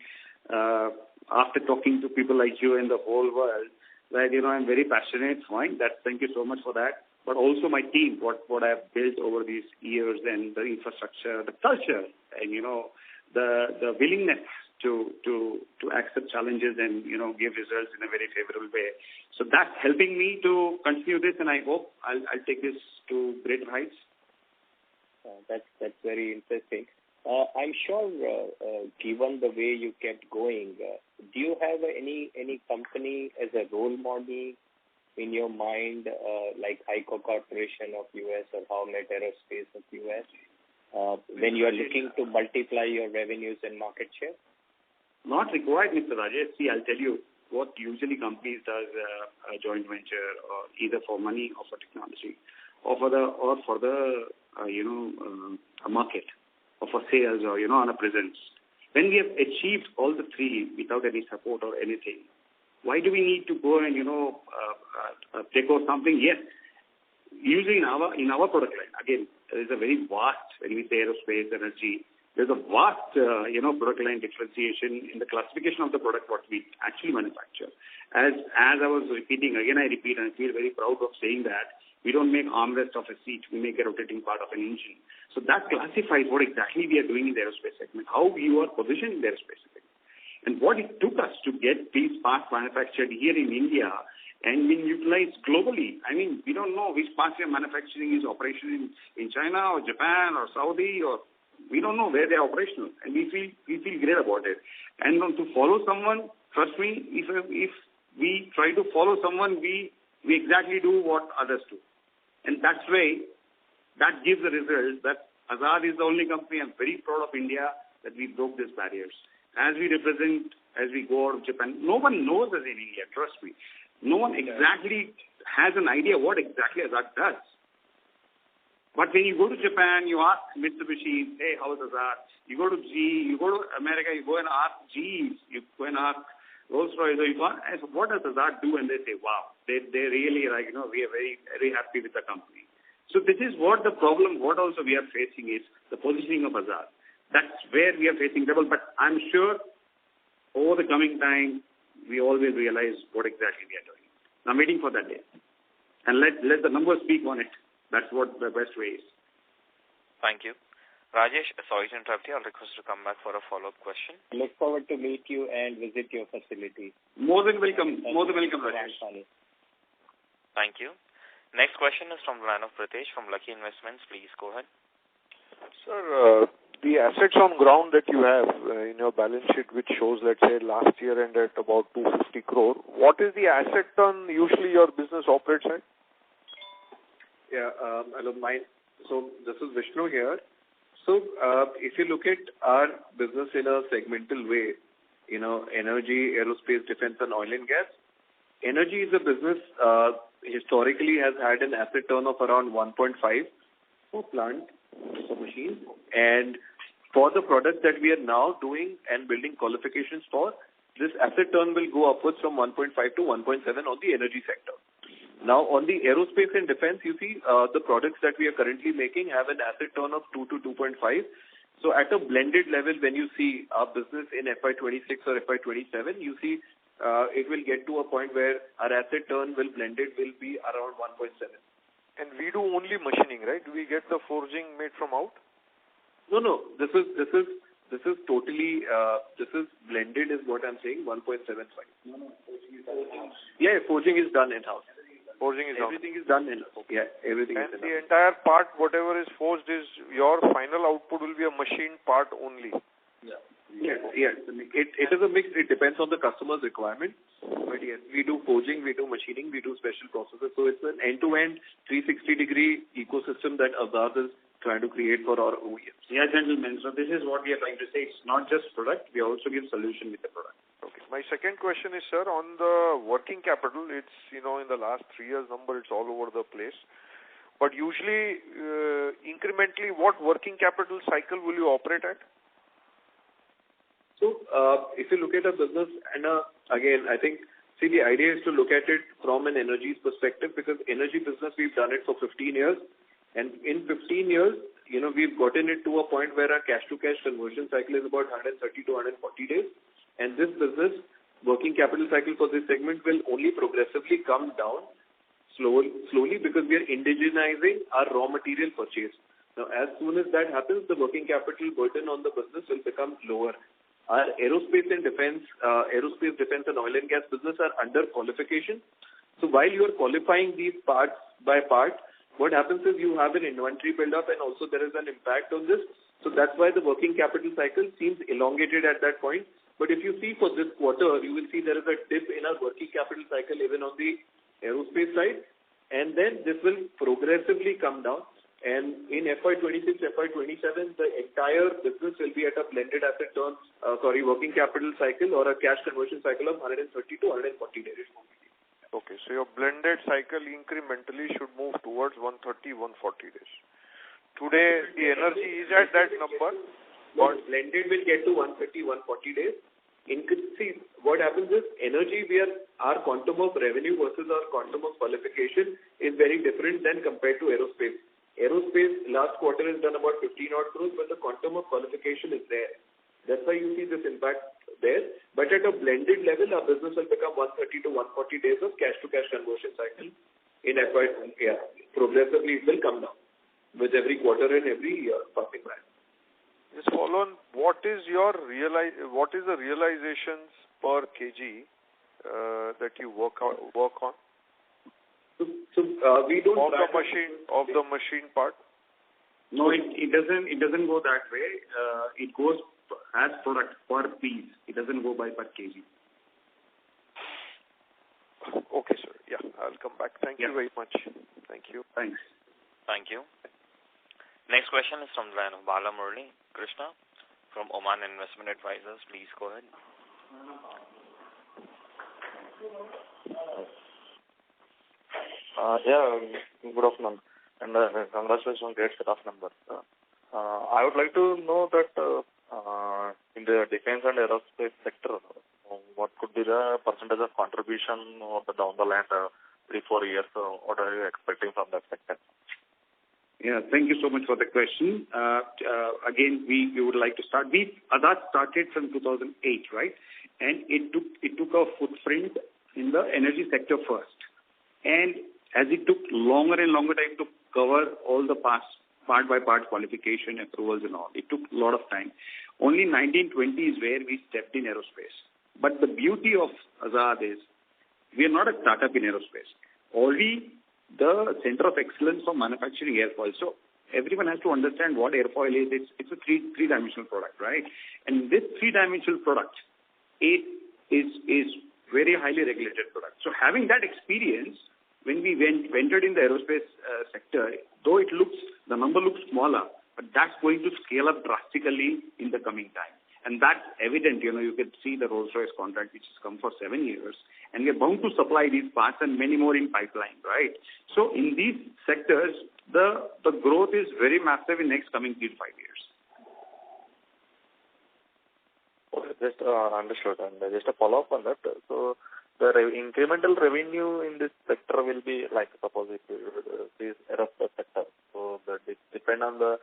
after talking to people like you and the whole world, that, I'm very passionate. Fine. Thank you so much for that. But also my team, what I have built over these years, and the infrastructure, the culture, and, the willingness to accept challenges and, give results in a very favorable way. So that's helping me to continue this, and I hope I'll take this to greater heights. That's very interesting. I'm sure, given the way you kept going, do you have any company as a role model in your mind, like HEICO Corporation of US or Howmet Aerospace of US, when you are looking to multiply your revenues and market share? Not required, Mr. Rajesh. See, I'll tell you what usually companies does a joint venture, or either for money or for technology, or for the a market, or for sales, or on a presence. When we have achieved all the three without any support or anything, why do we need to go and take out something? Yes, usually in our product line, again, there is a very vast, when we say aerospace, energy, there's a vast product line differentiation in the classification of the product what we actually manufacture. As I was repeating, again I repeat, and I feel very proud of saying that we don't make armrest of a seat, we make a rotating part of an engine. So that classifies what exactly we are doing in the aerospace segment, how you are positioned in the aerospace segment. And what it took us to get these parts manufactured here in India and being utilized globally. I mean, we don't know which parts we are manufacturing is operational in China or Japan or Saudi, or we don't know where they are operational, and we feel great about it. And to follow someone, trust me, if we try to follow someone, we exactly do what others do. And that's way, that gives the result that Azad is the only company. I'm very proud of India that we broke these barriers. As we represent, as we go out of Japan, no one knows us in India, trust me. No one exactly has an idea what exactly Azad does. But when you go to Japan, you ask Mitsubishi, hey, how is Azad? You go to GE, you go to America, you go and ask GE, you go and ask Rolls-Royce, what does Azad do? And they say, wow, they really we are very, very happy with the company. So this is what the problem, what also we are facing is the positioning of Azad. That's where we are facing trouble. But I'm sure over the coming time, we all will realize what exactly we are doing. I'm waiting for that day. And let the numbers speak on it. That's what the best way is. Thank you. Rajesh, sorry to interrupt you. I'll request to come back for a follow-up question. Look forward to meet you and visit your facility. More than welcome. More than welcome, Rajesh. Thank you. Next question is from the line of Pritesh from Lucky Investments. Please go ahead. Sir, the assets on ground that you have in your balance sheet, which shows, let's say, last year ended at about 250 crore, what is the asset turn usually your business operates at? Yeah, hello, so this is Vishnu here. So if you look at our business in a segmental way, energy, aerospace, defense, and oil and gas, energy is a business historically has had an asset turn of around 1.5 for plant, for machines. And for the products that we are now doing and building qualifications for, this asset turn will go upwards from 1.5 to 1.7 on the energy sector. Now, on the aerospace and defense, you see, the products that we are currently making have an asset turn of 2 to 2.5. So at a blended level, when you see our business in FY26 or FY27, you see it will get to a point where our asset turn blended will be around 1.7. And we do only machining, right? Do we get the forging made from out? No. This is totally this is blended is what I'm saying. 1.75. No. Yeah, forging is done in-house. Forging is everything is done in-house. Okay. Yeah, everything and is in-house. The entire part, whatever is forged, is your final output will be a machined part only. Yeah. Yes. It is a mix. It depends on the customer's requirement. But yes, we do forging, we do machining, we do special processes. So it's an end-to-end 360-degree ecosystem that Azad is trying to create for our OEMs. Yeah, gentlemen. So this is what we are trying to say. It's not just product. We also give solution with the product. Okay. My second question is, sir, on the working capital, it's, in the last 3 years number, it's all over the place. But usually, incrementally, what working capital cycle will you operate at? So, if you look at a business, and again, I think, the idea is to look at it from an energy perspective, because energy business, we've done it for 15 years. And in 15 years, we've gotten it to a point where our cash-to-cash conversion cycle is about 130 to 140 days. And this business, working capital cycle for this segment will only progressively come down slowly because we are indigenizing our raw material purchase. Now, as soon as that happens, the working capital burden on the business will become lower. Our aerospace, defense and oil and gas business are under qualification. So while you are qualifying these parts by part, what happens is you have an inventory build-up and also there is an impact on this. So that's why the working capital cycle seems elongated at that point. But if you see for this quarter, you will see there is a dip in our working capital cycle even on the aerospace side. And then this will progressively come down. And in FY26, FY27, the entire business will be at a blended asset turn, working capital cycle or a cash conversion cycle of 130 to 140 days. Okay, so your blended cycle incrementally should move towards 130, 140 days. Today, the energy is at that number. But blended will get to 130, 140 days. See, what happens is energy, our quantum of revenue versus our quantum of qualification is very different than compared to aerospace. Aerospace last quarter has done about 15 odd crores, but the quantum of qualification is there. That's why you see this impact there. But at a blended level, our business will become 130 to 140 days of cash-to-cash conversion cycle in FY. Yeah, progressively it will come down with every quarter and every year passing by. Just follow on. What is the realizations per kg that you work on? So we don't of the machine part. No, it doesn't go that way. It goes as product per piece. It doesn't go by per kg. Okay, sir. Yeah, I'll come back. Thank you very much. Thank you. Thanks. Thank you. Next question is from the line of Bala Murali Krishna from Oman Investment Advisors. Please go ahead. Good afternoon, and congratulations on great set of numbers. I would like to know that in the defense and aerospace sector, what could be the percentage of contribution down the line 3-4 years? What are you expecting from that sector? Yeah, thank you so much for the question. Again, we would like to start. Azad started from 2008, right? And it took a footprint in the energy sector first. And as it took longer and longer time to cover all the parts part-by-part qualification, approvals and all. It took a lot of time. Only 1920 is where we stepped in aerospace. But the beauty of Azad is we are not a startup in aerospace. Already the center of excellence for manufacturing airfoil. So everyone has to understand what airfoil is. It's a three-dimensional product, right? And this three-dimensional product is very highly regulated product. So having that experience, when we ventured in the aerospace sector, though the number looks smaller, but that's going to scale up drastically in the coming time. And that's evident, you can see the Rolls-Royce contract, which has come for 7 years, and we are bound to supply these parts and many more in pipeline, right? So in these sectors, the growth is very massive in next coming 3 to 5 years. Okay, just understood. And just a follow-up on that. So the incremental revenue in this sector will be like, suppose if this aerospace sector. So that it depend on the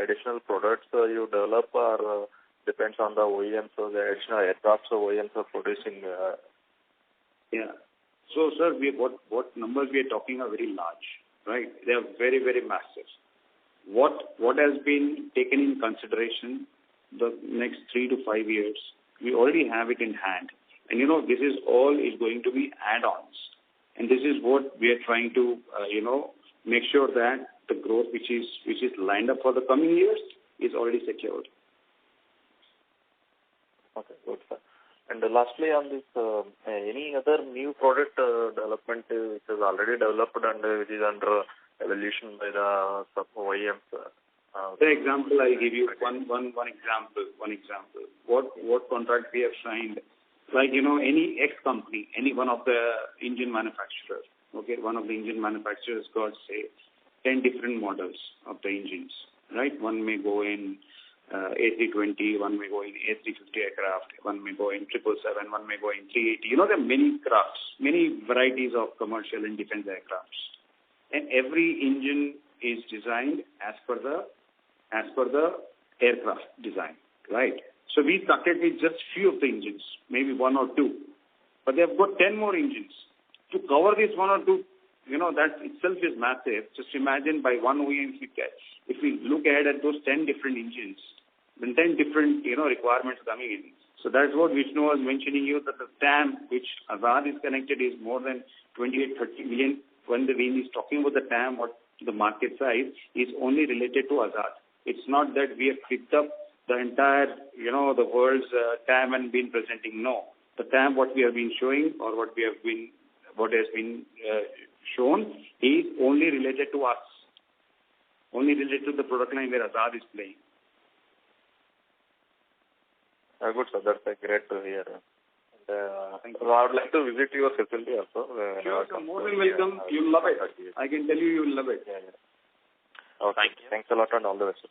additional products you develop or depends on the OEMs or the additional aircraft OEMs are producing. Yeah. So, sir, what numbers we are talking are very large, right? They are very, very massive. What has been taken in consideration the next 3 to 5 years, we already have it in hand. And, this is all is going to be add-ons. And this is what we are trying to, make sure that the growth which is lined up for the coming years is already secured. Okay, good, sir. And lastly, on this, any other new product development which is already developed and which is under evolution by the sub OEMs? For example, I'll give you one example. What contract we have signed? Like, any X company, any one of the engine manufacturers, okay, one of the engine manufacturers got, say, 10 different models of the engines, right? One may go in A320, one may go in A350 aircraft, one may go in 777, one may go in 380. There are many crafts, many varieties of commercial and defense aircrafts. And every engine is designed as per the aircraft design, right? So we started with just few of the engines, maybe 1 or 2. But they have got 10 more engines. To cover this 1 or 2, that itself is massive. Just imagine by one OEM if we look ahead at those 10 different engines, then 10 different, requirements coming in. So that's what Vishnu was mentioning you, that the TAM which Azad is connected is more than 28-30 million. When he's talking about the TAM, what the market size is only related to Azad. It's not that we have picked up the entire, the world's TAM and been presenting. No. The TAM what we have been showing or what has been shown is only related to us. Only related to the product line where Azad is playing. Good, sir. That's great to hear. And, I would like to visit your facility also. Sure, more than welcome. You'll love it. I can tell you will love it. Yeah. Okay. Thank you. Thanks a lot and all the best.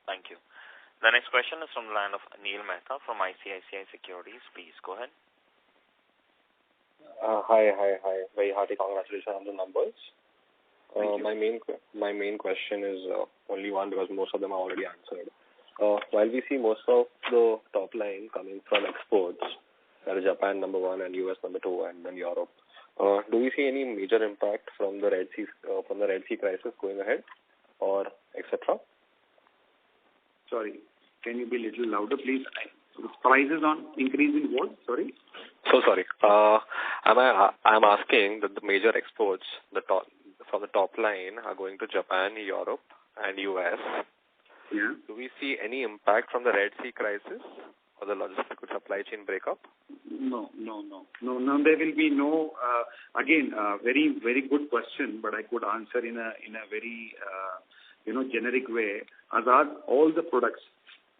Thank you. The next question is from the line of Neil Mehta from ICICI Securities. Please go ahead. Hi. Very hearty congratulations on the numbers. My main question is only one because most of them are already answered. While we see most of the top line coming from exports, that is Japan number 1 and US number 2 and then Europe, do we see any major impact from the Red Sea crisis going ahead or etc.? Sorry, can you be a little louder, please? Prices on increase in what? Sorry. So sorry. I'm asking that the major exports, from the top line, are going to Japan, Europe, and US. Yeah. Do we see any impact from the Red Sea crisis or the logistical supply chain breakup? No. There will be no. Again, very very good question, but I could answer in a very generic way. Azad, all the products,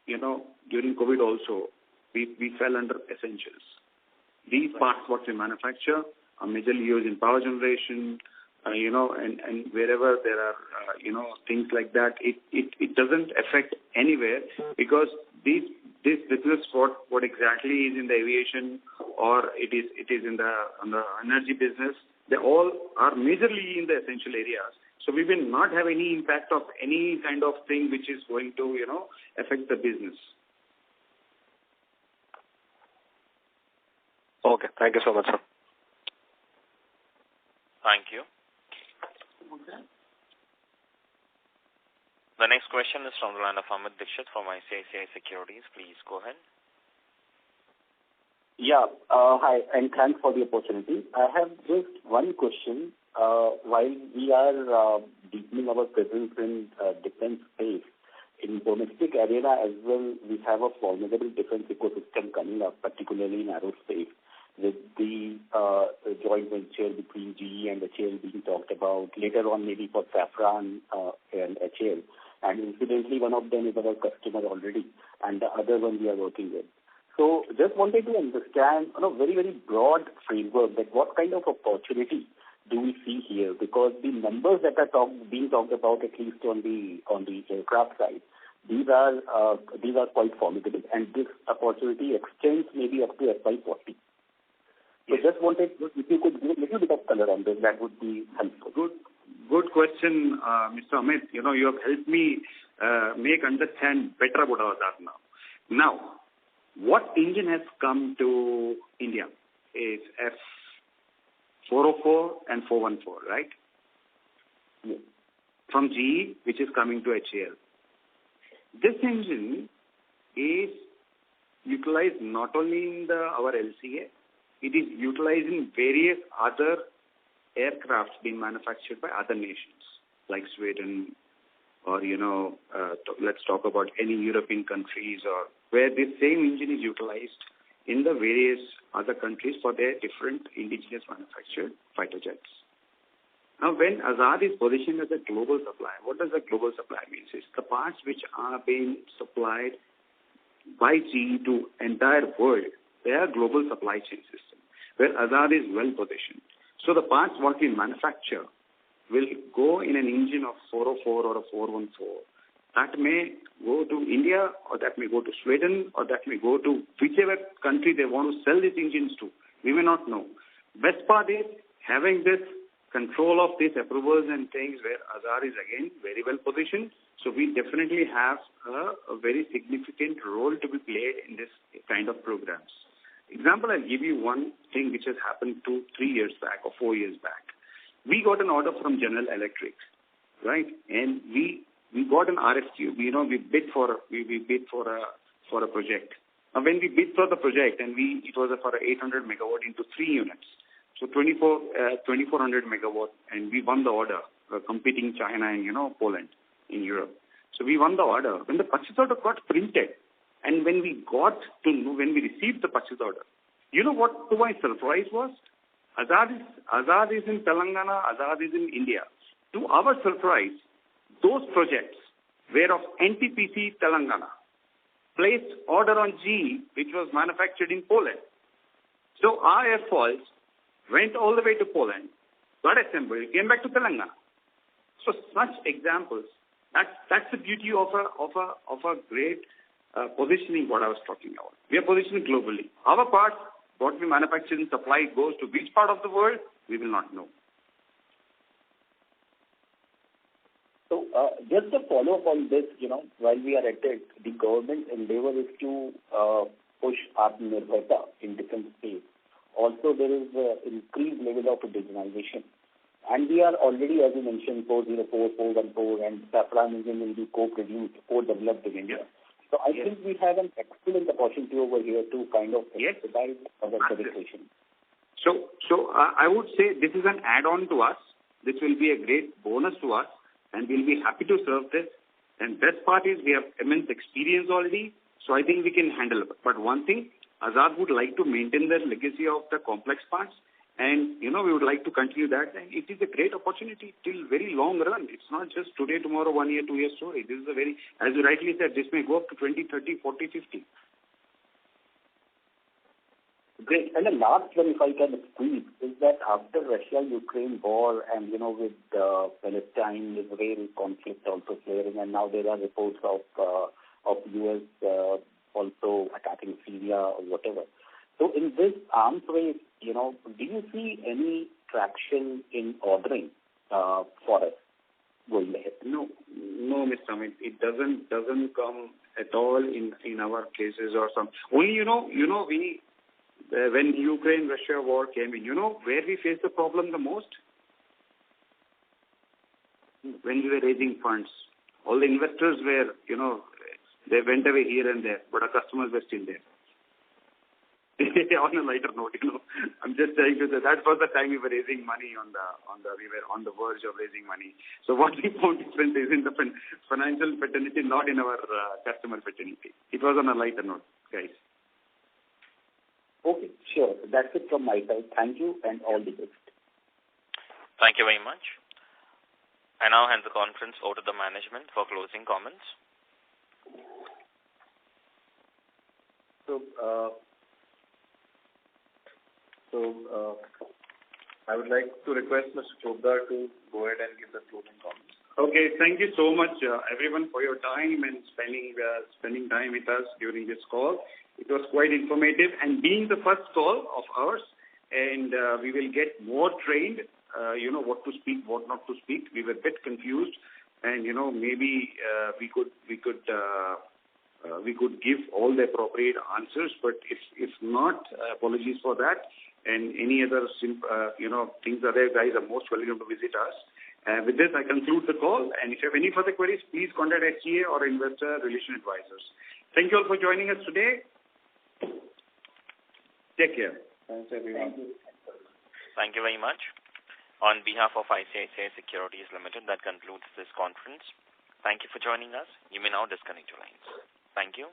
during COVID also, we fell under essentials. These parts what we manufacture are majorly used in power generation, and wherever there are, things like that, it doesn't affect anywhere because this business, what exactly is in the aviation or it is in on the energy business, they all are majorly in the essential areas. So we will not have any impact of any kind of thing which is going to, affect the business. Okay. Thank you so much, sir. Thank you. Okay. The next question is from the line of Amit Dixit from ICICI Securities. Please go ahead. Yeah. Hi, and thanks for the opportunity. I have just one question. While we are deepening our presence in defense space, in domestic arena as well, we have a formidable defense ecosystem coming up, particularly in aerospace, with the joint venture between GE and HAL being talked about. Later on, maybe for Safran and HAL. And incidentally, one of them is our customer already, and the other one we are working with. So just wanted to understand on a very, very broad framework that what kind of opportunity do we see here? Because the numbers that are being talked about, at least on the aircraft side, these are quite formidable, and this opportunity extends maybe up to FY40. So just wanted, if you could give a little bit of color on this, that would be helpful. Good question, Mr. Amit. You have helped me understand better about Azad now. Now, what engine has come to India is F404 and 414, right? Yes. From GE, which is coming to HAL. This engine is utilized not only in our LCA, it is utilized in various other aircrafts being manufactured by other nations, like Sweden, or, let's talk about any European countries, or where this same engine is utilized in the various other countries for their different indigenous manufactured fighter jets. Now, when Azad is positioned as a global supplier, what does a global supplier mean? It's the parts which are being supplied by GE to entire world. They are global supply chain system, where Azad is well positioned. So the parts what we manufacture will go in an engine of 404 or a 414. That may go to India, or that may go to Sweden, or that may go to whichever country they want to sell these engines to. We may not know. Best part is having this control of these approvals and things, where Azad is again very well positioned. So we definitely have a very significant role to be played in this kind of programs. Example, I'll give you one thing which has happened 2-3 years back or 4 years back. We got an order from General Electric, right? And we got an RFQ. We bid for a project. Now, when we bid for the project, and it was for 800 megawatt into 3 units, so 2400 megawatt, and we won the order, competing China and Poland in Europe. So we won the order. When the purchase order got printed, and when we received the purchase order, what to my surprise was? Azad is in Telangana, Azad is in India. To our surprise, those projects were of NTPC Telangana, placed order on GE, which was manufactured in Poland. So our airfoils went all the way to Poland, got assembled, came back to Telangana. So such examples, that's the beauty of a great positioning, what I was talking about. We are positioned globally. Our parts, what we manufacture and supply, goes to which part of the world, we will not know. So just a follow-up on this, while we are at it, the government's endeavor is to push Atmanirbharta in different space. Also, there is an increased level of digitalization. And we are already, as you mentioned, 404, 414, and Safran engine will be co-produced, co-developed in India. So I think we have an excellent opportunity over here to kind of expedite our registration. So I would say this is an add-on to us. This will be a great bonus to us, and we'll be happy to serve this. And best part is we have immense experience already, so I think we can handle it. But one thing, Azad would like to maintain the legacy of the complex parts, and we would like to continue that. And it is a great opportunity till very long run. It's not just today, tomorrow, 1 year, 2 year story. This is a very, as you rightly said, this may go up to 20, 30, 40, 50. Great. And the last one, if I can squeeze, is that after Russia-Ukraine war and, with Palestine-Israel conflict also flaring, and now there are reports of U.S. also attacking Syria or whatever. So in this arms race, do you see any traction in ordering for us going ahead? No, Mr. Amit. It doesn't come at all in our cases or some. Only, we when Ukraine-Russia war came in, where we faced the problem the most? When we were raising funds All the investors were, they went away here and there, but our customers were still there. On a lighter note, I'm just trying to say that was the time we were raising money we were on the verge of raising money. So what we found different is in the financial fraternity, not in our customer fraternity. It was on a lighter note, guys. Okay, sure. That's it from my side. Thank you and all the best. Thank you very much. I now hand the conference over to the management for closing comments. So, I would like to request Mr. Chopdar to go ahead and give the closing comments. Okay, thank you so much, everyone, for your time and spending time with us during this call. It was quite informative, and being the first call of ours, and we will get more trained, what to speak, what not to speak. We were a bit confused, and maybe we could give all the appropriate answers, but if not, apologies for that. And any other things are there, guys are most welcome to visit us. With this, I conclude the call. And if you have any further queries, please contact SGA or Investor Relation Advisors. Thank you all for joining us today. Take care. Thanks, everyone. Thank you very much. On behalf of ICICI Securities Limited, that concludes this conference. Thank you for joining us. You may now disconnect your lines. Thank you.